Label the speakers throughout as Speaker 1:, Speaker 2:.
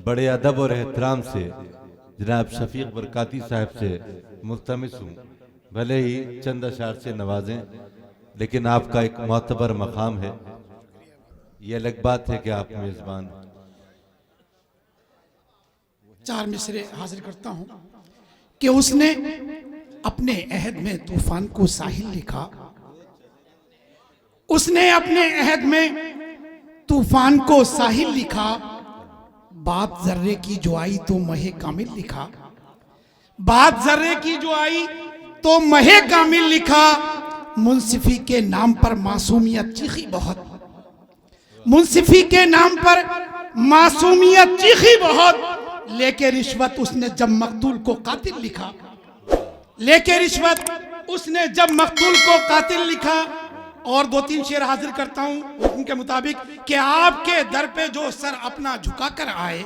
Speaker 1: बड़े अदब और एहतराम से जनाब शफीक बरकाती साहब से मुल्तमिस हूँ, भले ही चंद अशार से नवाजें, लेकिन आपका एक मोतबर मकाम है। ये अलग बात है कि आप मेजबान।
Speaker 2: चार मिसरे हाजिर करता हूं कि उसने अपने अहद में तूफान को साहिल लिखा, उसने अपने अहद में तूफान को साहिल लिखा, बात जर्रे की जो आई तो महे कामिल लिखा, बात जर्रे की जो आई तो महे कामिल लिखा, मुंसिफी के नाम पर मासूमियत चीखी बहुत, मुंसिफी के नाम पर मासूमियत चीखी बहुत, लेके रिश्वत उसने जब मकतूल को कातिल लिखा, लेके रिश्वत उसने जब मकतूल को कातिल लिखा। और दो तीन शेर हाजिर करता हूं हुक्म के मुताबिक कि आपके दर पे जो सर अपना झुका कर आए,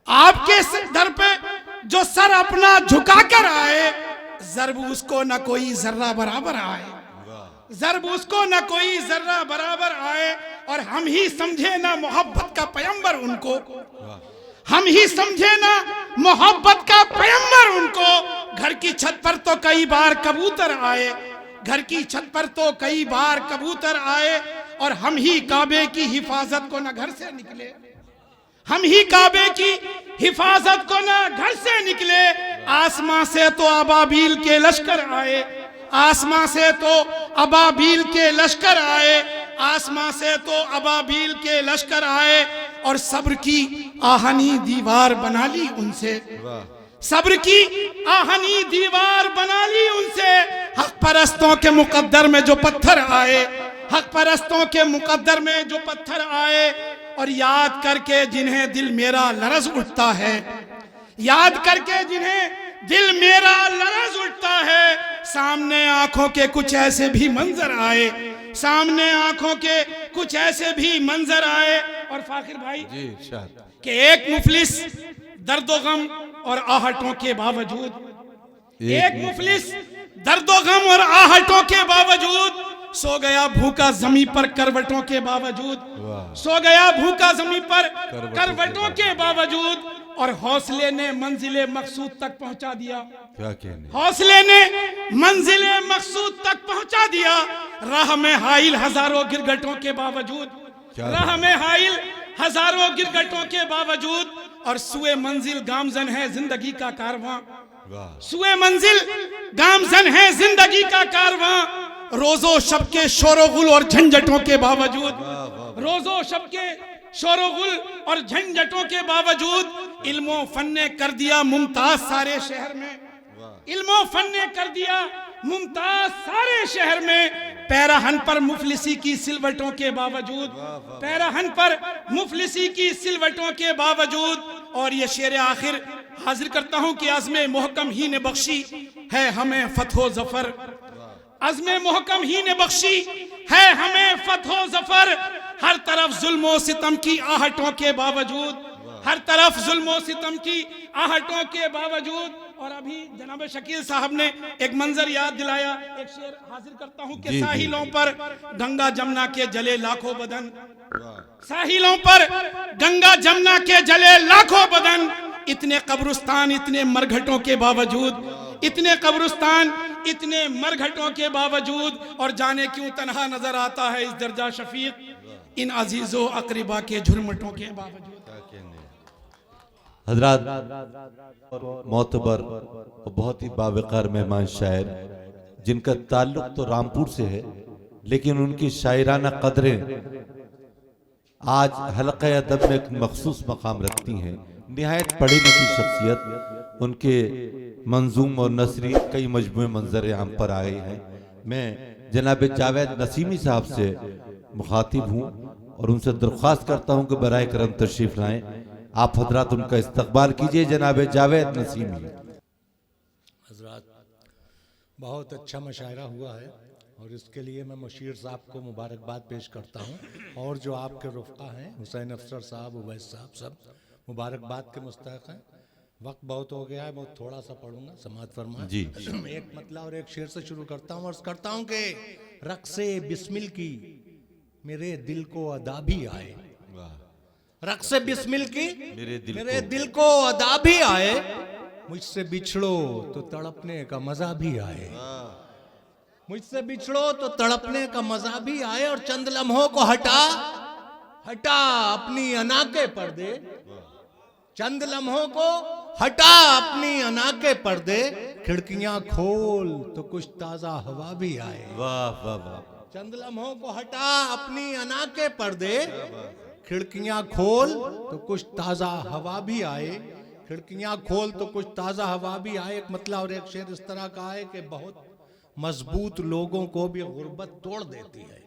Speaker 2: आपके दर पे जो सर अपना झुका कर आए, जरब उसको न कोई जर्रा बराबर आए, जरब उसको न कोई जर्रा बराबर आए। और हम ही समझे ना मोहब्बत का पैगंबर उनको, हम ही समझे ना मोहब्बत का पैगंबर उनको। घर की छत पर तो कई बार कबूतर आए, घर की छत पर तो कई बार कबूतर आए, और हम ही काबे की हिफाजत को न घर से निकले, हम ही काबे की हिफाजत को न घर से निकले। आसमां से तो अबाबील के लश्कर आए, आसमां से तो अबाबील के लश्कर आए, आसमां से तो अबाबील के लश्कर आए, और सब्र की आहनी दीवार बना ली उनसे, सब्र की आहनी दीवार बना ली उनसे। हक परस्तों के मुकद्दर में जो पत्थर आए, हक परस्तों के मुकद्दर में जो पत्थर आए, और याद करके जिन्हें दिल मेरा लरज उठता है, याद करके जिन्हें दिल मेरा लरज उठता है। सामने आंखों के कुछ ऐसे भी मंजर आए, सामने आंखों के कुछ ऐसे भी मंजर आए। और फाखिर भाई कि एक मुफलिस दर्दो गम और आहटों के बावजूद, एक मुफलिस दर्दो गम और आहटों के बावजूद सो गया भूखा जमी पर करवटों के बावजूद, सो गया भूखा जमी पर करवटों के बावजूद। और हौसले ने मंजिले मकसूद तक पहुंचा दिया,
Speaker 1: क्या कहने,
Speaker 2: हौसले ने मंजिले मकसूद तक पहुंचा दिया। राह में हाइल हजारों गिरगटों के बावजूद, राह में हाइल हजारों गिरगटों के बावजूद। और सुए मंजिल गामजन है जिंदगी का कारवां, सुए मंजिल गामजन है जिंदगी का कारवां। रोजो शब के शोरगुल और झंझटों के बावजूद, रोजो शब के शोरगुल और झंझटों के बावजूद इल्मो फन ने कर दिया मुमताज सारे शहर में, इल्मो फन ने कर दिया मुमताज सारे शहर में। पैराहन पर मुफलिसी की सिलवटों के बावजूद, पैराहन पर मुफलिसी की सिलवटों के बावजूद। और ये शेर आखिर हाजिर करता हूं कि आज़मे मोहकम ही ने बख्शी है हमें फतहो जफर, अज़्मे मोहकम ही ने बख्शी है हमें फतहो जफर। हर तरफ जुल्मो सितम की आहटों के बावजूद, हर तरफ जुल्मो सितम की आहटों के बावजूद। और अभी जनाब शकील साहब ने एक मंजर याद दिलाया, एक शेर हाजिर करता हूं कि साहिलों पर गंगा जमुना के जले लाखों बदन, साहिलों पर गंगा जमुना के जले लाखों बदन। इतने कब्रिस्तान इतने मरघटों के बावजूद, इतने कब्रिस्तान इतने मरघटों के बावजूद। और जाने क्यों तन्हा नजर आता है इस दर्जा शफीक इन अजीजो अकरीबा के झुरमटों के बावजूद।
Speaker 1: हजरात मोतबर और बहुत ही बावकार मेहमान शायर, जिनका ताल्लुक तो रामपुर से है, लेकिन उनकी शायराना कदरें आज हल्का अदब में एक मखसूस मकाम रखती हैं। निहायत पढ़ी लिखी शख्सियत, उनके मंजूम और नसरी कई मजमूए मंजर आम पर आ गए हैं। मैं जनाब जावेद नसीमी साहब से मुखातिब हूँ और उनसे दरख्वास्त करता हूँ कि बराए करम तशरीफ लाएं। आप हजरात उनका इस्तकबाल कीजिए। जनाब जावेद नसीमी।
Speaker 3: हजरात बहुत अच्छा मुशायरा हुआ है और इसके लिए मैं मुशीर साहब को मुबारकबाद पेश करता हूँ, और जो आपके रुफ़क़ा हैं हुसैन अफसर साहब, उवैस साहब, सब मुबारकबाद के मुस्तहक़ हैं। वक्त बहुत हो गया है, बहुत थोड़ा सा पढ़ूंगा, समाअत फरमाएं जी। एक मतला और एक शेर से शुरू करता हूँ। अर्ज़ करता हूँ कि रक़्से बिस्मिल की मेरे दिल को अदा भी आए, रक्स बिस्मिल की
Speaker 1: मेरे
Speaker 3: दिल को अदा भी आए, मुझसे बिछड़ो तो तड़पने का मजा भी आए, मुझसे बिछड़ो तो तड़पने का मजा भी आए, और चंद लम्हों को हटा अपनी अना के पर्दे, चंद लम्हों को हटा अपनी अना के पर्दे, खिड़कियां खोल तो कुछ ताजा हवा भी आए।
Speaker 1: वाह वाह वाह।
Speaker 3: चंद लम्हों को हटा अपनी अना के पर्दे, खिड़कियां खोल तो कुछ ताजा हवा भी आए, खिड़कियां खोल तो कुछ ताजा हवा भी आए। एक मतलब और एक शेर इस तरह का है कि बहुत मजबूत लोगों को भी गुर्बत तोड़ देती है,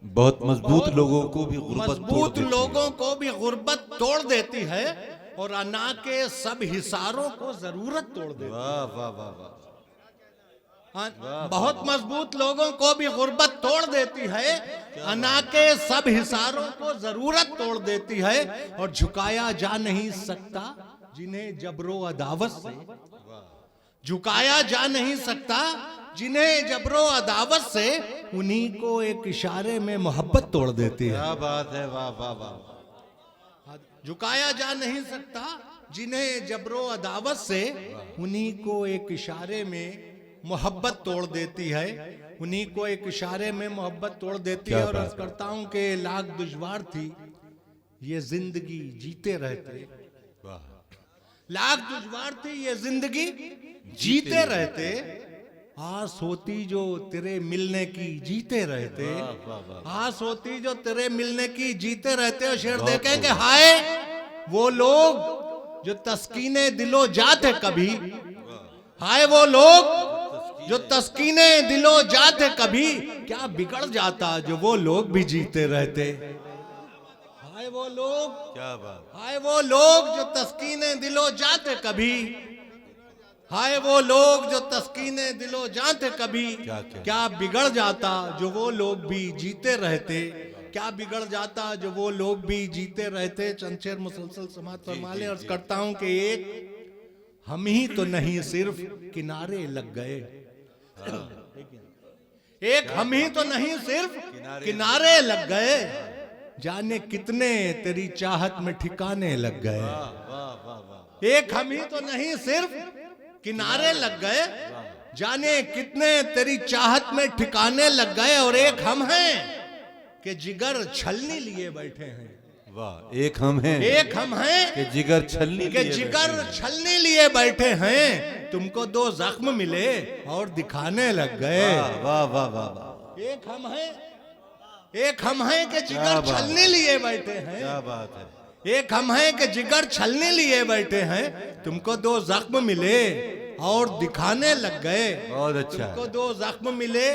Speaker 1: बहुत मजबूत लोगों को भी
Speaker 3: मजबूत लोगों को भी गुर्बत तोड़ देती है, और अना के सब हिसारों को जरूरत तोड़ देती है।
Speaker 1: वाह वाह वाह वाह।
Speaker 3: बहुत मजबूत लोगों को भी गुर्बत तोड़ देती है, अना के सब हिसारों को जरूरत तोड़ देती है, और झुकाया जा नहीं सकता जिन्हें जबरो अदावत से, झुकाया जा नहीं सकता जिन्हें जबरो अदावत से, उन्हीं को एक इशारे में मोहब्बत तोड़ देती है।
Speaker 1: क्या बात है, वाह वाह वाह।
Speaker 3: झुकाया जा नहीं सकता जिन्हें जबरो अदावत से, उन्हीं को एक इशारे में मोहब्बत तोड़ देती है, उन्हीं को एक इशारे में मोहब्बत तोड़ देती है। और अर्ज करता हूं कि लाख दुश्वार थी ये जिंदगी जीते रहते, लाख दुश्वार थी ये जिंदगी जीते रहते, आस होती जो तेरे मिलने की जीते रहते, आस होती जो तेरे मिलने की जीते रहते। और शेर देखे कि हाय वो लोग जो तस्कीने दिलो जाते कभी, हाय वो लोग जो तस्कीने दिलो जाते कभी, क्या बिगड़ जाता जो वो लोग भी जीते रहते। हाय वो लोग,
Speaker 1: क्या बात,
Speaker 3: हाय वो लोग जो तस्कीने दिलो जाते कभी, हाय वो लोग जो तस्कीने दिलो जाते कभी, क्या बिगड़ जाता जो वो लोग भी जीते रहते, क्या बिगड़ जाता जो वो लोग भी जीते रहते। चंद शेर मुसलसल समाप्त फरमा ले। अर्ज करता हूं कि एक हम ही तो नहीं सिर्फ किनारे लग गए, एक हम ही तो नहीं सिर्फ किनारे लग गए, जाने कितने तेरी चाहत में ठिकाने लग गए। एक हम ही तो नहीं सिर्फ किनारे लग गए, जाने कितने तेरी चाहत में ठिकाने लग गए। और एक हम हैं कि जिगर छलनी लिए बैठे हैं,
Speaker 1: वाह। एक हम हैं,
Speaker 3: एक हम हैं
Speaker 1: कि जिगर छलनी
Speaker 3: कि जिगर छलनी लिए बैठे हैं, तुमको दो जख्म मिले और दिखाने लग गए।
Speaker 1: वाह वाह वाह।
Speaker 3: एक हम हैं, एक हम हैं कि जिगर छलनी लिए बैठे हैं,
Speaker 1: क्या बात है।
Speaker 3: एक हम हैं कि जिगर छलने लिए बैठे हैं, तुमको दो जख्म मिले और दिखाने लग गए।
Speaker 1: बहुत अच्छा,
Speaker 3: तुमको दो जख्म मिले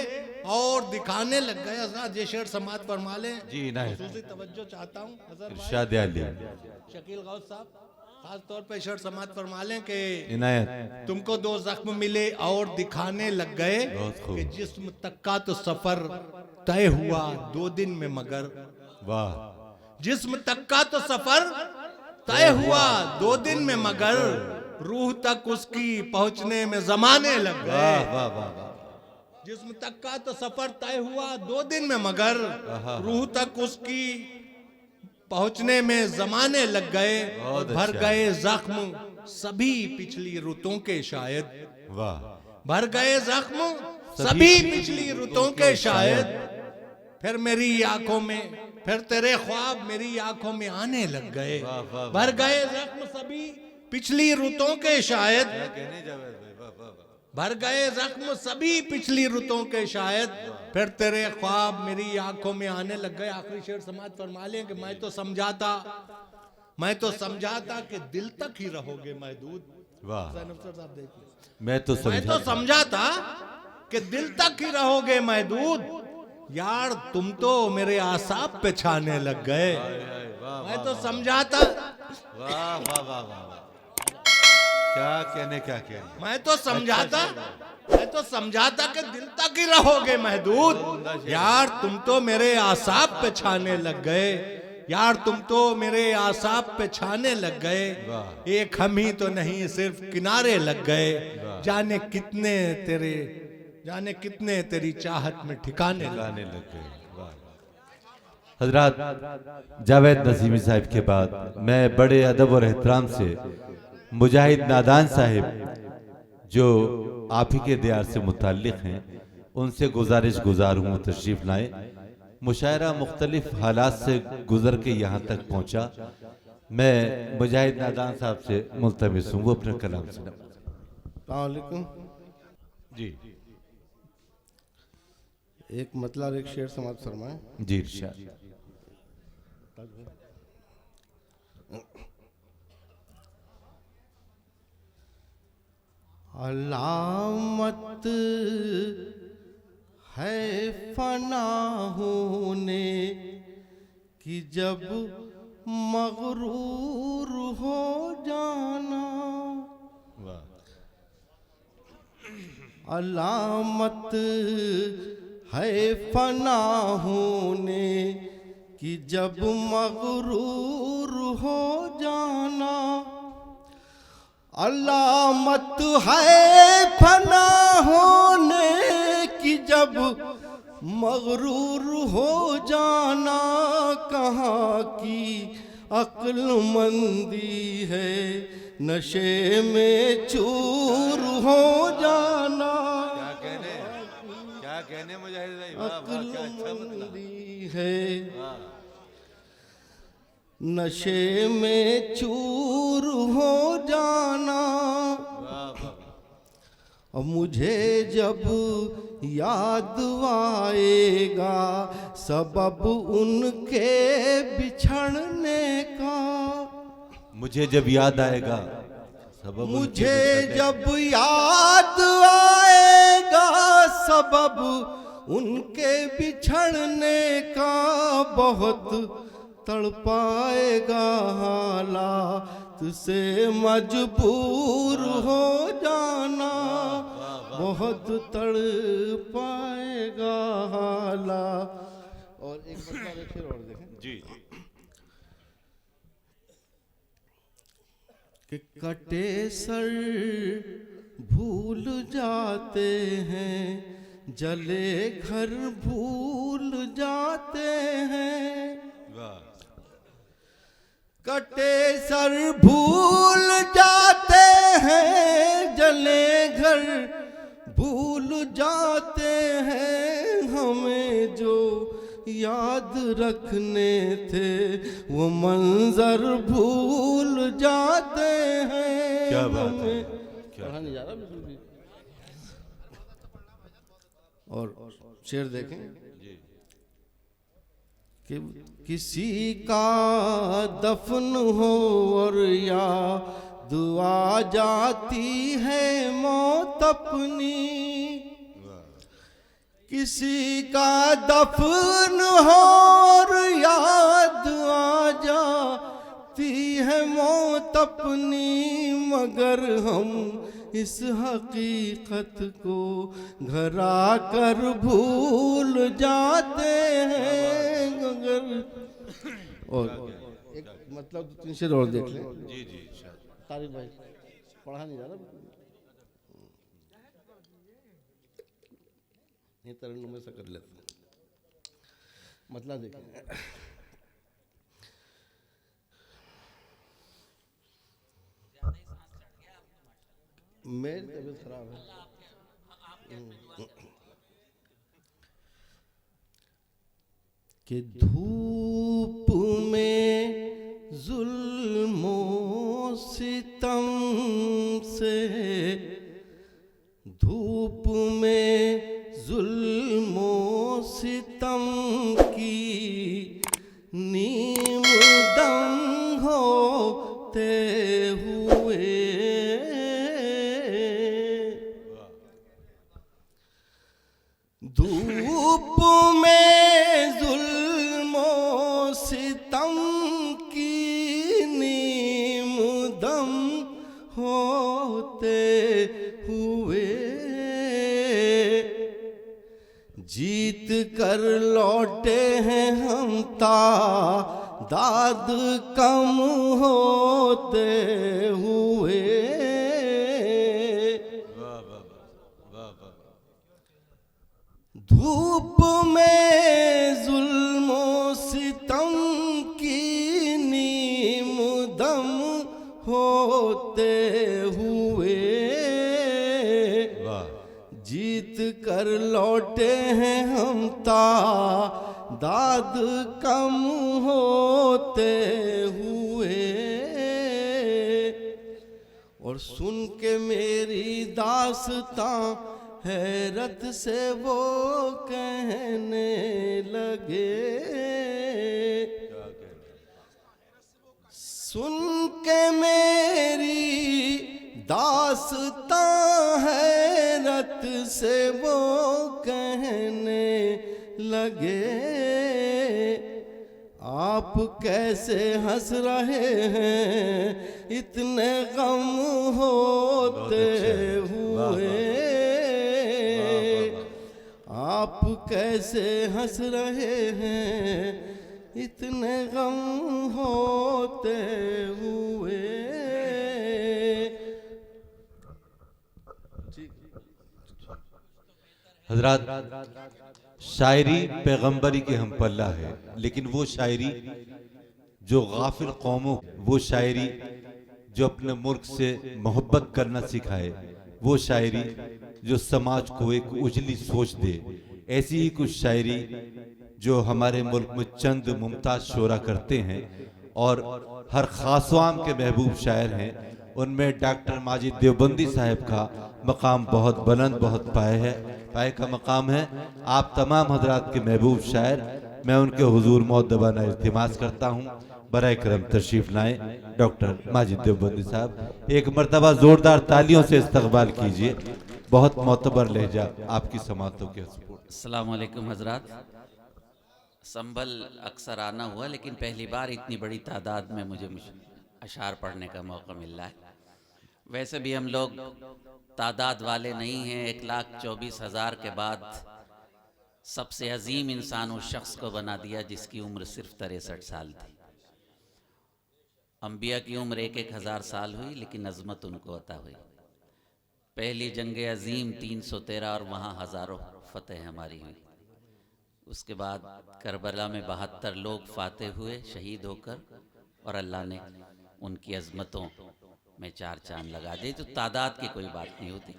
Speaker 3: और दिखाने लग गए। हजरत ये शेर समात फरमा ले
Speaker 1: जी।
Speaker 3: खुसूसी तवज्जो चाहता हूँ
Speaker 1: इरशाद अली
Speaker 3: शकील गौस साहब, खास तौर पे शेर समात फरमा लें कि
Speaker 1: इनायत,
Speaker 3: तुमको दो जख्म मिले और दिखाने लग गए, कि जिस्म तक का तो सफर तय हुआ 2 दिन में मगर,
Speaker 1: वाह।
Speaker 3: जिस्म तक का तो सफर तय हुआ 2 दिन में मगर, रूह तक उसकी पहुंचने में जमाने लग गए।
Speaker 1: वाह वाह वाह।
Speaker 3: जिस्म तक का तो सफर तय हुआ 2 दिन में मगर, रूह तक उसकी पहुंचने में जमाने लग गए। भर गए जख्म सभी पिछली रुतों के शायद,
Speaker 1: वाह।
Speaker 3: भर गए जख्म सभी पिछली रुतों के शायद, फिर मेरी आंखों में, फिर तेरे ख्वाब मेरी आंखों में आने लग गए। भर गए जख्म सभी पिछली रुतों के शायद, भर गए जख्म सभी पिछली रुतों के शायद, फिर तेरे ख्वाब मेरी आंखों में आने लग गए। आखिरी शेर समाज फरमा लें कि मैं तो समझाता कि दिल तक ही रहोगे महदूद।
Speaker 1: वाह।
Speaker 3: साहब देखिए,
Speaker 1: मैं तो
Speaker 3: समझाता कि दिल तक ही रहोगे महदूद, यार तुम तो मेरे आसाब पे छाने लग गए। मैं तो समझाता,
Speaker 1: वाह वाह वाह वाह। क्या कहने, क्या कहने।
Speaker 3: मैं तो समझाता कि दिल तक ही रहोगे महदूद, यार तुम तो मेरे आसाब पे छाने लग गए, यार तुम तो मेरे आसाब पे छाने लग गए। एक हम ही तो नहीं सिर्फ किनारे लग गए, जाने कितने तेरी चाहत में ठिकाने लग गए।
Speaker 1: हजरत जावेद नसीमी साहब के बाद मैं बड़े अदब और एहतराम से मुजाहिद नादान साहब जो आप ही के दियार से मुताल्लिक हैं उनसे गुजार हूँ तशरीफ लाएं। मुशायरा मुख्तलिफ हालात से गुजर के यहाँ तक पहुँचा। मैं मुजाहिद नादान साहब से मुल्तमिस हूँ वो अपना कलाम सुना।
Speaker 4: अस्सलाम वालेकुम
Speaker 1: जी
Speaker 4: एक मतलब एक शेर समाप्त फरमाएं।
Speaker 1: जी इरशाद।
Speaker 4: अलामत है फना होने कि जब मगरूर हो जाना। अलामत है फना होने कि जब मगरूर हो जाना। अलामत है फना होने की जब मगरूर हो जाना। कहाँ की अक्लमंदी है नशे में चूर हो जाना।
Speaker 1: क्या कहने मुजाहिद भाई,
Speaker 4: अक्लमंदी है नशे में चूर हो जाना। और मुझे जब याद आएगा सबब उनके बिछड़ने का।
Speaker 1: मुझे जब याद आएगा सबब
Speaker 4: मुझे जब याद आएगा सबब उनके बिछड़ने का। बहुत तड़पाएगा हालात से मजबूर हो जाना। बहुत तड़पाएगा हालात। और एक बार एक शेर और देखें
Speaker 1: जी
Speaker 4: कि कटे सर भूल जाते हैं जले घर भूल जाते हैं। कटे सर भूल जाते हैं जले घर भूल जाते हैं। हमें जो याद रखने थे वो मंजर भूल जाते हैं।
Speaker 1: क्या बात है,
Speaker 4: पढ़ा नहीं जा रहा बिल्कुल भी। और शेर देखें कि किसी का दफन हो और या दुआ जाती है मौत अपनी। किसी का दफन हो और याद आ जाती है मौत अपनी। मगर हम इस हकीकत को घर आकर भूल जाते हैं। मगर और एक मतलब दो तीन शेर और देख लें।
Speaker 1: जी जी
Speaker 4: तारिक भाई पढ़ा नहीं जा रहा ये तरन्नुम में से कर लेते हैं। मतलब देखें मेरी तबीयत खराब है कि धूप में जुल्मो सितम से। धूप में जुल्मो सितम की नीम दम होते हुए। धूप में जुल्मो सितम की नीम दम होते हुए। जीत कर लौटे हैं हम दाद कम होते हुए। धूप में जुल्मो सितम जीत कर लौटे हैं हम दाद कम होते हुए। और सुन के मेरी दास्तां हैरत से वो कहने लगे, सुन के मेरी दास्तां हैरत से वो कहने लगे, आप कैसे हंस रहे हैं इतने गम होते हुए, आप कैसे हंस रहे हैं इतने गम होते हुए।
Speaker 1: हजरात, शायरी पैगंबरी के हम पल्ला है, लेकिन वो शायरी जो गाफिल कौमों, वो शायरी जो अपने मुल्क से मोहब्बत करना सिखाए, वो शायरी जो समाज को एक उजली सोच दे, ऐसी ही कुछ शायरी जो हमारे मुल्क में चंद मुमताज शोरा करते हैं और हर खासवाम के महबूब शायर हैं। उनमें डॉक्टर माजिद देवबंदी साहब का मकाम बहुत बुलंद, बहुत पाए का मकाम है। आप तमाम हजरात के महबूब शायर, मैं उनके हुजूर मौदबाना इल्तिमास करता हूँ, बराए करम तशरीफ लाएं डॉक्टर माजिद देवबंदी साहब। एक मर्तबा जोरदार तालियों से इस्तकबाल कीजिए। बहुत मोतबर लहजा आपकी समातों के सपोर्ट।
Speaker 5: अस्सलाम वालेकुम हजरात। संभल अक्सर आना हुआ, लेकिन पहली बार इतनी बड़ी तादाद में मुझे अशार पढ़ने का मौका मिल रहा है। वैसे भी हम लोग तादाद वाले नहीं हैं। 1,24,000 के बाद सबसे अजीम इंसान उस शख्स को बना दिया जिसकी उम्र सिर्फ 63 साल थी। अंबिया की उम्र 1,000 साल हुई, लेकिन अजमत उनको अता हुई। पहली जंग अजीम 313 और वहाँ हज़ारों फतेह हमारी हुई। उसके बाद करबला में 72 लोग फातेह हुए शहीद होकर, और अल्लाह ने उनकी अजमतों में 4 चांद लगा दिए। तो तादाद की कोई बात नहीं होती।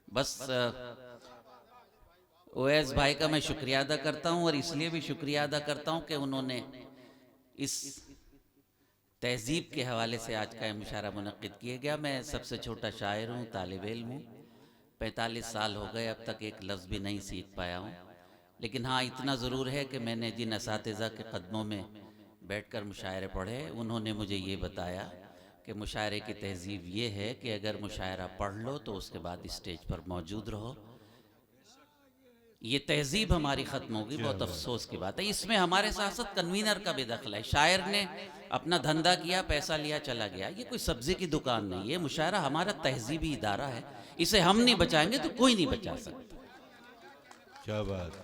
Speaker 5: बस ओवैस भाई का मैं शुक्रिया अदा करता हूँ, और इसलिए भी शुक्रिया अदा करता हूँ कि उन्होंने इस तहजीब के हवाले से आज का मुशायरा मुनक्किद किया गया। मैं सबसे छोटा शायर हूँ, तालिब इल्म हूँ, 45 साल हो गए, अब तक एक लफ्ज़ भी नहीं सीख पाया हूँ। लेकिन हाँ, इतना ज़रूर है कि मैंने जिन असातिज़ा के क़दमों में बैठकर मुशायरे पढ़े, उन्होंने मुझे ये बताया कि मुशायरे की तहजीब ये है कि अगर मुशायरा पढ़ लो तो उसके बाद स्टेज पर मौजूद रहो। ये तहजीब हमारी ख़त्म होगी, बहुत अफसोस की बात है। इसमें हमारे साथ साथ कन्वीनर का भी दखल है। शायर ने अपना धंधा किया, पैसा लिया, चला गया। ये कोई सब्जी की दुकान नहीं है। मुशायरा हमारा तहजीबी इदारा है। इसे हम नहीं बचाएंगे तो कोई नहीं बचा सकता।
Speaker 1: क्या बात।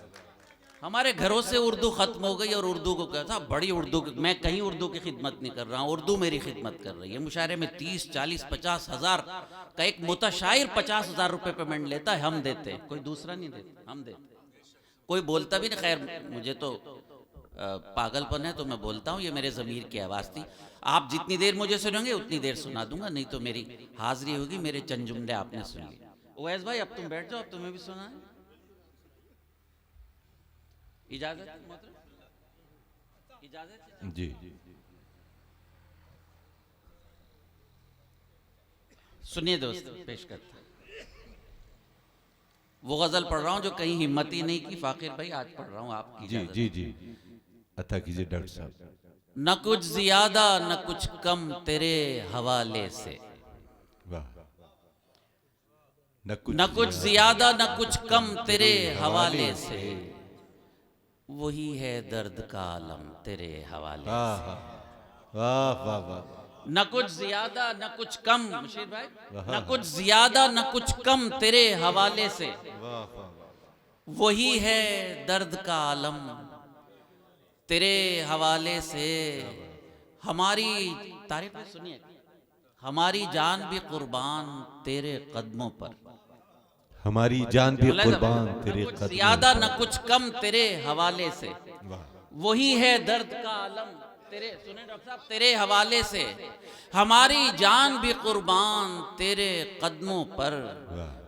Speaker 5: हमारे घरों से उर्दू खत्म हो गई, और उर्दू को कहता बड़ी उर्दू, मैं कहीं उर्दू की खिदमत नहीं कर रहा हूँ, उर्दू मेरी खिदमत कर रही है। मुशायरे में 30, 40, 50 हज़ार का एक मुताशायर 50,000 रुपये पेमेंट लेता है, हम देते हैं, कोई दूसरा नहीं देता, हम देते। कोई बोलता भी नहीं। खैर, मुझे तो पागलपन है तो मैं बोलता हूँ, ये मेरे ज़मीर की आवाज़ थी। आप जितनी देर मुझे सुनेंगे उतनी देर सुना दूंगा, नहीं तो मेरी हाजिरी होगी, मेरे चंद जुमले आपने सुन लिए। ओवैस भाई, अब तुम बैठ जाओ, अब तुम्हें भी सुना है। इजाजत इजाजत
Speaker 1: जी।
Speaker 5: सुनिए दोस्त, पेश करता वो गजल पढ़ रहा हूँ जो कहीं हिम्मत ही नहीं की। फाकिर भाई, आज पढ़ रहा हूँ आपकी
Speaker 1: जी जी जी, अता कीजिए डॉक्टर साहब।
Speaker 5: न कुछ ज्यादा न कुछ कम तेरे हवाले से,
Speaker 1: वाह।
Speaker 5: न कुछ ज्यादा न कुछ कम तेरे हवाले से, वही है दर्द का आलम तेरे हवाले से।
Speaker 1: वाह वाह वाह।
Speaker 5: न कुछ ज्यादा न कुछ कम, मुशीर भाई, न कुछ ज्यादा न कुछ कम तेरे हवाले से, वही है दर्द का आलम तेरे हवाले से। हमारी तारीफ सुनिए, हमारी जान भी कुर्बान तेरे कदमों पर,
Speaker 1: हमारी जान भी कुर्बान तेरे कदमों पर,
Speaker 5: ज्यादा न कुछ कम तेरे हवाले से, वही है दर्द का आलम तेरे सुने डॉक्टर साहब, तेरे हवाले से हमारी जान भी कुर्बान तेरे कदमों पर,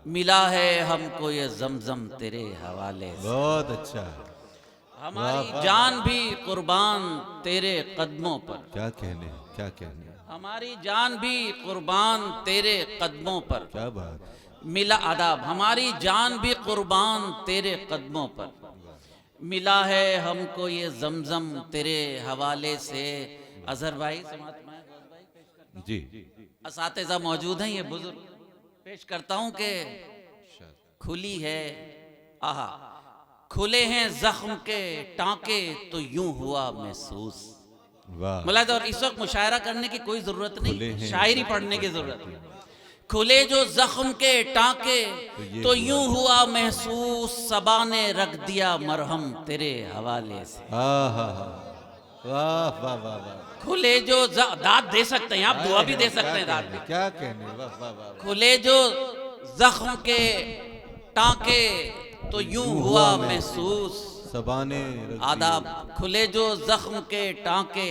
Speaker 5: मिला है हमको ये जमजम तेरे हवाले से।
Speaker 1: बहुत अच्छा।
Speaker 5: हमारी जान भी कुर्बान तेरे कदमों पर,
Speaker 1: क्या कहने, क्या कहने,
Speaker 5: हमारी जान भी कुर्बान तेरे कदमों पर,
Speaker 1: क्या बात।
Speaker 5: मिला आदाब, हमारी जान भी कुर्बान तेरे कदमों पर, मिला है हमको ये जमजम तेरे हवाले से। अजहर भाई
Speaker 1: जी
Speaker 5: असातिज़ा मौजूद हैं, ये बुजुर्ग, पेश करता हूं कि खुली है आहा, खुले हैं जख्म के टांके तो यूं हुआ महसूस।
Speaker 1: वाह।
Speaker 5: मुलाद, और इस वक्त मुशायरा करने की कोई जरूरत
Speaker 1: खुले
Speaker 5: नहीं,
Speaker 1: हैं
Speaker 5: शायरी पढ़ने की जरूरत नहीं। खुले जो जख्म के टांके तो यूं हुआ महसूस, सबा ने रख दिया मरहम तेरे हवाले से।
Speaker 1: वाह वाह वाह वाह।
Speaker 5: खुले जो दाद दे सकते हैं आप, दुआ भी दे सकते हैं, दाद भी।
Speaker 1: क्या कहने, वाह वाह वाह।
Speaker 5: खुले जो जख्म के टांके तो यूं हुआ महसूस।
Speaker 1: सबाने
Speaker 5: आदाब, खुले जो जख्म के टांके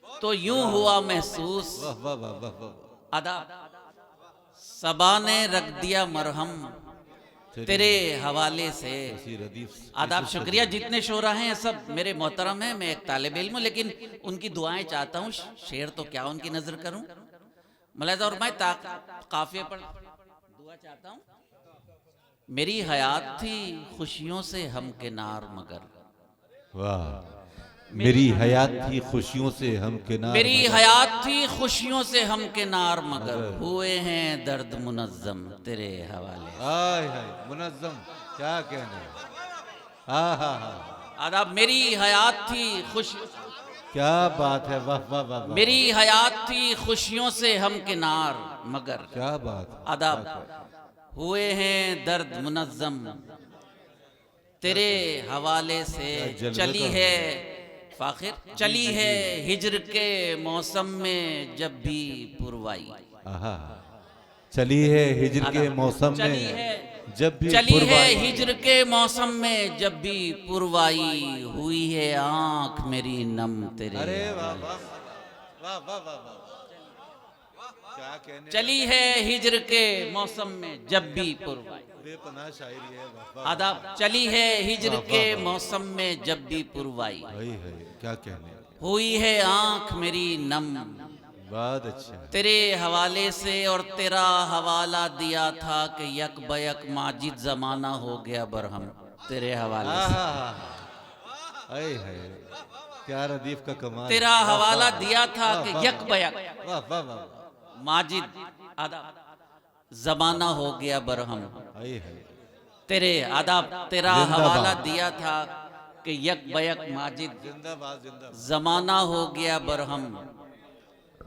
Speaker 5: तो यूं हुआ महसूस।
Speaker 1: वाह वाह वाह वाह वाह।
Speaker 5: आदाब, सबा ने रख दिया मरहम तेरे हवाले से। आदाब, शुक्रिया। जितने शोरा हैं सब मेरे मोहतरम हैं, मैं एक तालिब इल्म हूं, लेकिन उनकी दुआएं चाहता हूँ। शेर तो क्या उनकी नजर करूं, मुलाहिज़ा, और मैं काफिये पर दुआ चाहता हूँ। मेरी हयात थी खुशियों से हमकिनार मगर,
Speaker 1: वाह। मेरी हयात थी खुशियों से हमकिनार,
Speaker 5: मेरी हयात थी खुशियों से हमकिनार मगर, हुए हैं दर्द मुनज़्ज़म तेरे हवाले।
Speaker 1: हाय हाय, मुनज़्ज़म, क्या कहने। आहा हा।
Speaker 5: आदाब, मेरी हयात थी खुश,
Speaker 1: क्या बात है, वाह वाह वाह वाह।
Speaker 5: मेरी हयात थी खुशियों से हमकिनार मगर,
Speaker 1: क्या बात।
Speaker 5: आदाब, हुए हैं दर्द मुनज़्ज़म तेरे हवाले से। चली है फाखिर, चली है हिज्र के मौसम में जब भी पुरवाई।
Speaker 1: आहा, चली है हिज्र के मौसम
Speaker 5: चली
Speaker 1: में
Speaker 5: है,
Speaker 1: जब भी
Speaker 5: चली है
Speaker 1: पुरवाई।
Speaker 5: हिज्र के मौसम में जब भी पुरवाई, हुई है आंख मेरी नम तेरे।
Speaker 1: अरे वाह वाह वाह वाह वाह वाह। क्या कहने।
Speaker 5: चली है हिज्र के मौसम में जब भी पुरवाई।
Speaker 1: बेपनाह शायरी है, वाह वाह।
Speaker 5: आदाब, चली है हिज्र के मौसम में जब भी पुरवाई,
Speaker 1: वही है, क्या कहने।
Speaker 5: हुई है आंख मेरी नम
Speaker 1: बहुत अच्छा।
Speaker 5: तेरे हवाले से। और तेरा हवाला दिया था कि यक बयक माजिद जमाना हो गया बरहम तेरे हवाले से।
Speaker 1: आए है, क्या रदीफ का कमाल।
Speaker 5: तेरा हवाला दिया था कि यक बयक
Speaker 1: वाह वाह वाह।
Speaker 5: माजिद आदाब जमाना हो गया बरहम
Speaker 1: आए है।
Speaker 5: तेरे आदाब, तेरा
Speaker 1: जिंदाबाद।
Speaker 5: हवाला दिया था कि यक बयक माजिद
Speaker 1: जिंदाबाद जिंदाबाद।
Speaker 5: जमाना हो गया बरहम।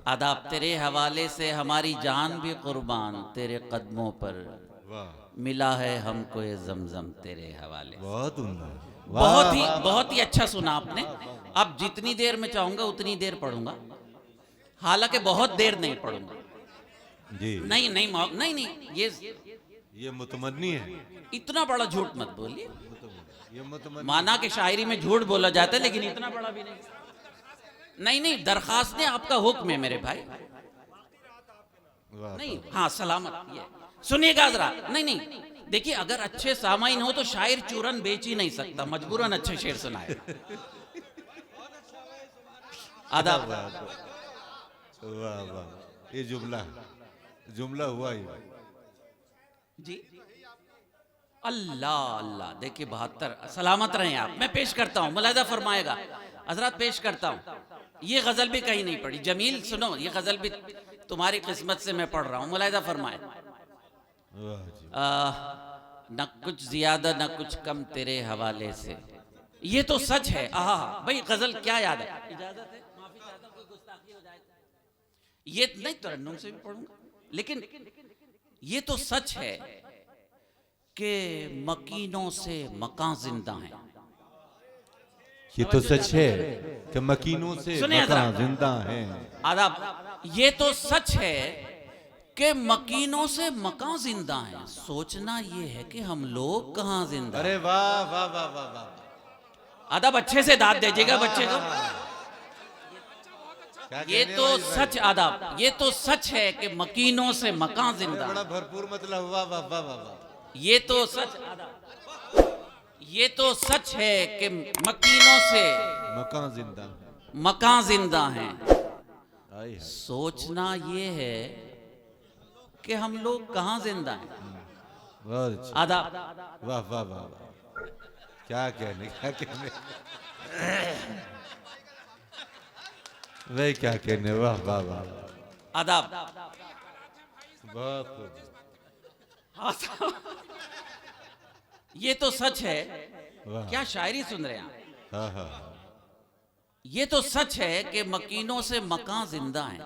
Speaker 5: आदाब, तेरे हवाले से हमारी जान भी कुर्बान तेरे कदमों पर,
Speaker 1: वाह,
Speaker 5: मिला है हमको ये जमजम तेरे हवाले।
Speaker 1: बहुत उम्दा।
Speaker 5: बहुत ही अच्छा सुना आपने। अब जितनी देर में चाहूंगा उतनी देर पढ़ूंगा, हालांकि बहुत देर नहीं पढ़ूंगा।
Speaker 1: जी
Speaker 5: नहीं नहीं नहीं नहीं,
Speaker 1: ये मुतमन्नी है।
Speaker 5: इतना बड़ा झूठ मत बोलिए।
Speaker 1: ये मुतमन्नी।
Speaker 5: माना कि शायरी में झूठ बोला जाता है, लेकिन इतना बड़ा भी नहीं। नहीं नहीं, दरखास्त ने आपका हुक्म है मेरे भाई।
Speaker 1: वाह,
Speaker 5: नहीं, हाँ सलामत। ये सुनिएगा जरा। नहीं नहीं, देखिए, अगर अच्छे सामाइन हो तो शायर चूरन बेच ही नहीं सकता, मजबूरन अच्छे शेर सुनाए। आदाब,
Speaker 1: वाह वाह, ये जुमला हुआ ही
Speaker 5: जी। अल्लाह अल्लाह, देखिए 72। सलामत रहें आप। मैं पेश करता हूँ, मुलाहिज़ा फरमाएगा हजरत, पेश करता हूँ। ये गजल भी कहीं नहीं पढ़ी। जमील सुनो, ये गजल भी तुम्हारी किस्मत से मैं पढ़ रहा हूँ। मुलाहिज़ा फरमाए।
Speaker 1: वाह जी।
Speaker 5: न कुछ ज्यादा न कुछ कम तेरे हवाले से, ये तो सच है। आहा भाई, गजल क्या याद है। इजाजत है, माफी चाहता हूं, कोई गुस्ताखी हो जाए ये नहीं, तरन्नुम से भी पढ़ूंगा, लेकिन ये तो सच है कि मकीनों से मकान जिंदा है।
Speaker 1: ये तो सच है कि मकीनों से
Speaker 5: सुनिए
Speaker 1: मकान
Speaker 5: जरा।
Speaker 1: जिंदा है।
Speaker 5: आदाब, ये तो सच है कि मकीनों से मकान जिंदा है। सोचना ये है कि हम लोग कहाँ जिंदा हैं।
Speaker 1: अरे वाह वाह वाह वाह वाह।
Speaker 5: आदाब, अच्छे से दाद दीजिएगा बच्चे को। ये
Speaker 1: कहने
Speaker 5: तो
Speaker 1: वाली भाई?
Speaker 5: सच आदाब, ये तो सच है कि मकीनों से मकान जिंदा
Speaker 1: बड़ा
Speaker 5: है।
Speaker 1: भरपूर मतलब, वाह वाह वाह वाह वाह।
Speaker 5: ये तो सच आदाब, ये तो सच है कि मकीनों से
Speaker 1: मकान जिंदा।
Speaker 5: मकान जिंदा हैं।
Speaker 1: आई है।
Speaker 5: सोचना ये है कि हम लोग कहाँ जिंदा हैं।
Speaker 1: बहुत अच्छा।
Speaker 5: आदाब,
Speaker 1: वाह वाह वाह वाह। क्या कहने, क्या कहने, वही क्या कहने, वाह वाह वाह।
Speaker 5: आदाब।
Speaker 1: बहुत खूब।
Speaker 5: ये तो सच है।
Speaker 1: वाह।
Speaker 5: क्या शायरी सुन रहे हैं आप?
Speaker 1: हाँ हाँ
Speaker 5: ये तो सच है कि मकीनों से मकान जिंदा हैं।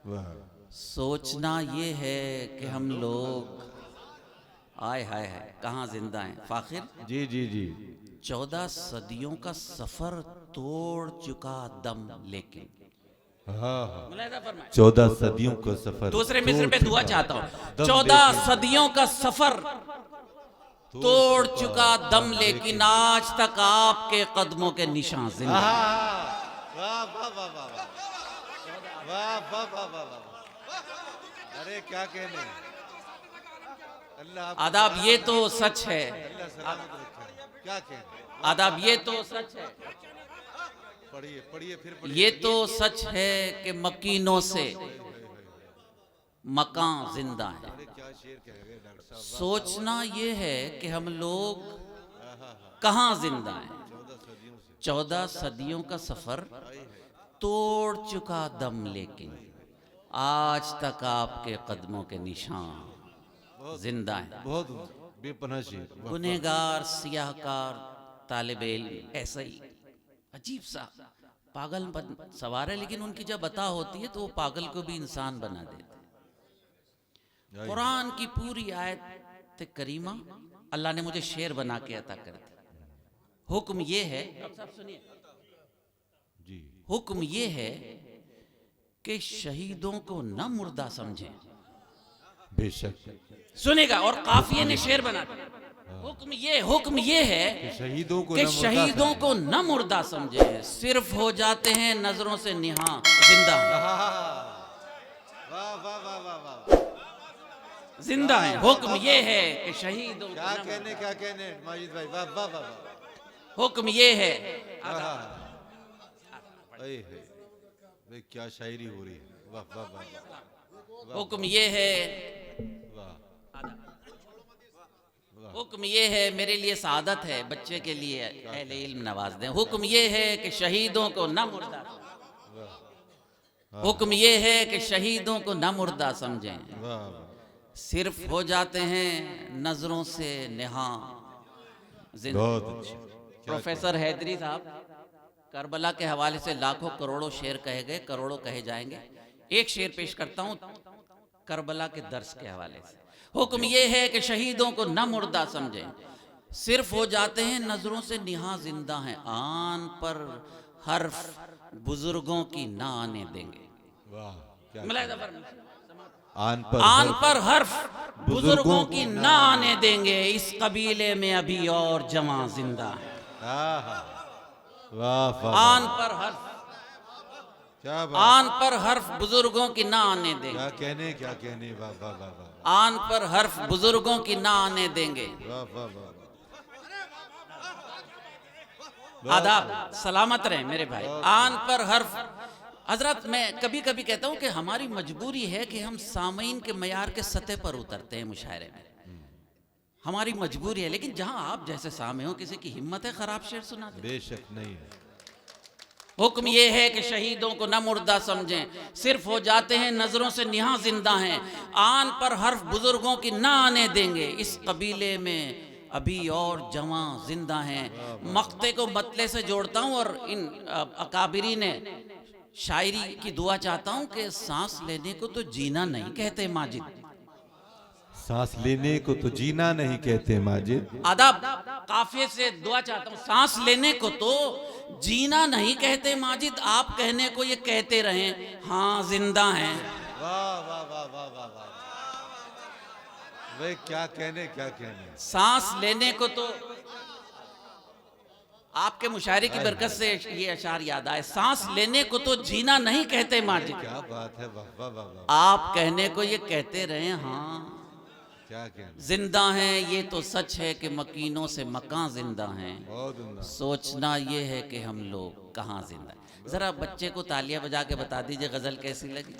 Speaker 1: वाह।
Speaker 5: सोचना ये है कि हम लोग आय हाय है कहाँ जिंदा हैं। फाखिर,
Speaker 1: जी जी जी।
Speaker 5: 14 सदियों का सफर तोड़ चुका दम लेकिन।
Speaker 1: हाँ हाँ।
Speaker 5: मुलाहिदा फरमाएं।
Speaker 1: 14 सदियों का सफर।
Speaker 5: दूसरे मिस्र पे दुआ चाहता हूँ।
Speaker 1: दम
Speaker 5: 14
Speaker 1: लेकिन।
Speaker 5: सदियों का सफर तोड़ चुका दम लेकिन आज तक आपके कदमों के निशान जिंदा हैं।
Speaker 1: वाह वाह वाह वाह वाह वाह वाह वाह वाह वाह। अरे क्या कहने, अल्लाह आपको
Speaker 5: आदाब, ये तो सच है।
Speaker 1: अल्लाह सलामत रखे। क्या कहने,
Speaker 5: आदाब, ये तो सच है।
Speaker 1: पढ़िए पढ़िए फिर पढ़िए।
Speaker 5: ये तो सच है कि मकीनों से मकान जिंदा है।
Speaker 1: अरे क्या शेर कह गए डॉक्टर साहब।
Speaker 5: सोचना ये है कि हम लोग कहाँ जिंदा हैं। 14 सदियों का सफर तोड़ चुका दम लेकिन आज तक आपके कदमों के निशान जिंदा हैं।
Speaker 1: बहुत बेपनाह शेर। वाह,
Speaker 5: गुनहगार, सियाहकार, तालिब इल्म, ऐसा ही अजीब सा पागलपन सवार है, लेकिन उनकी जब अता होती है तो वो पागल को भी इंसान बना देते हैं। कुरान की पूरी आयत करीमा अल्लाह ने मुझे शेर बना के अता कर दी। हुक्म ये है,
Speaker 1: जी।
Speaker 5: हुक्म ये है कि शहीदों को न मुर्दा समझें।
Speaker 1: बेशक।
Speaker 5: सुनेगा, और काफिये ने शेर बना दिया। हुक्म ये है
Speaker 1: शहीदों को
Speaker 5: कि
Speaker 1: न मुर्दा
Speaker 5: शहीदों को न मुर्दा समझे, सिर्फ हो जाते हैं नजरों से निहा जिंदा हैं।
Speaker 1: वाह वाह वाह वाह वाह।
Speaker 5: जिंदा हैं। हुक्म ये है कि शहीदों को
Speaker 1: क्या
Speaker 5: न
Speaker 1: कहने, क्या कहने माजिद भाई। वाह वाह वाह वाह।
Speaker 5: हुक्म ये है।
Speaker 1: अरे भाई क्या शायरी हो रही है। वाह वाह वाह
Speaker 5: हुक्म ये है।
Speaker 1: वाह।
Speaker 5: हुक्म ये है, मेरे लिए सादत है, बच्चे के लिए अहले इल्म नवाज दें। हुक्म ये है कि शहीदों को न मुर्दा, हुक्म ये है कि शहीदों को न मुर्दा समझें,
Speaker 1: वाह।
Speaker 5: सिर्फ हो जाते हैं नजरों से निहा जिंदा।
Speaker 1: बहुत अच्छा।
Speaker 5: प्रोफेसर हैदरी साहब, करबला के हवाले से लाखों करोड़ों शेर कहे गए, करोड़ों कहे जाएंगे। एक शेर पेश करता हूं करबला के दर्स के हवाले से। हुक्म ये है कि शहीदों को न मुर्दा समझें, सिर्फ हो जाते हैं नजरों से निहा जिंदा हैं। आन पर हर्फ बुजुर्गों की ना आने देंगे।
Speaker 1: वाह क्या।
Speaker 5: मुलाहिदा फरमाइए।
Speaker 1: आन
Speaker 5: पर हर्फ बुजुर्गों की ना आने देंगे, इस कबीले में अभी और जवां जिंदा है।
Speaker 1: वाह वाह।
Speaker 5: आन पर हर्फ,
Speaker 1: क्या बात।
Speaker 5: आन पर हर्फ बुजुर्गों की ना आने देंगे।
Speaker 1: क्या कहने, क्या कहने। वाह वाह वाह वाह
Speaker 5: आन पर हर्फ बुजुर्गों की ना आने देंगे।
Speaker 1: वाह वाह वाह।
Speaker 5: आदाब, सलामत रहे मेरे भाई। आन पर हर्फ। हजरत, मैं कभी कभी कहता हूं कि हमारी मजबूरी है कि हम सामीन के मयार के सतह पर उतरते हैं मुशायरे में। हमारी मजबूरी है, लेकिन जहां आप जैसे सामे हो, किसी की हिम्मत है खराब शेर सुना दे।
Speaker 1: बेशक नहीं है।
Speaker 5: हुक्म ये है कि शहीदों को न मुर्दा समझें, सिर्फ हो जाते हैं नजरों से निहा जिंदा हैं। आन पर हर्फ बुजुर्गों की ना आने देंगे, इस कबीले में अभी और जवां जिंदा हैं। मक्ते को मतले से जोड़ता हूं और इन अकाबिरी ने शायरी की दुआ चाहता हूं कि सांस लेने को तो जीना नहीं कहते माजिद।
Speaker 1: सांस लेने को तो जीना नहीं कहते माजिद।
Speaker 5: आदाब, काफिये से दुआ चाहता हूं। सांस लेने को तो जीना नहीं कहते माजिद, आप कहने को ये कहते रहें हाँ जिंदा हैं।
Speaker 1: वाह वाह वाह वाह वाह वाह। वे क्या कहने, क्या कहने।
Speaker 5: सांस लेने को तो आपके मुशायरे की बरकत से ये अशार याद आए। सांस लेने को तो जीना नहीं कहते माजिद,
Speaker 1: क्या बात है, वाह वाह वाह वाह,
Speaker 5: आप कहने को ये कहते रहे। हाँ
Speaker 1: क्या कहना,
Speaker 5: जिंदा हैं ये तो सच है कि मकीनों से मकान जिंदा हैं,
Speaker 1: बहुत उम्दा।
Speaker 5: सोचना ये है कि हम लोग कहाँ जिंदा हैं। जरा बच्चे को तालियां बजा के बता दीजिए गजल कैसी लगी।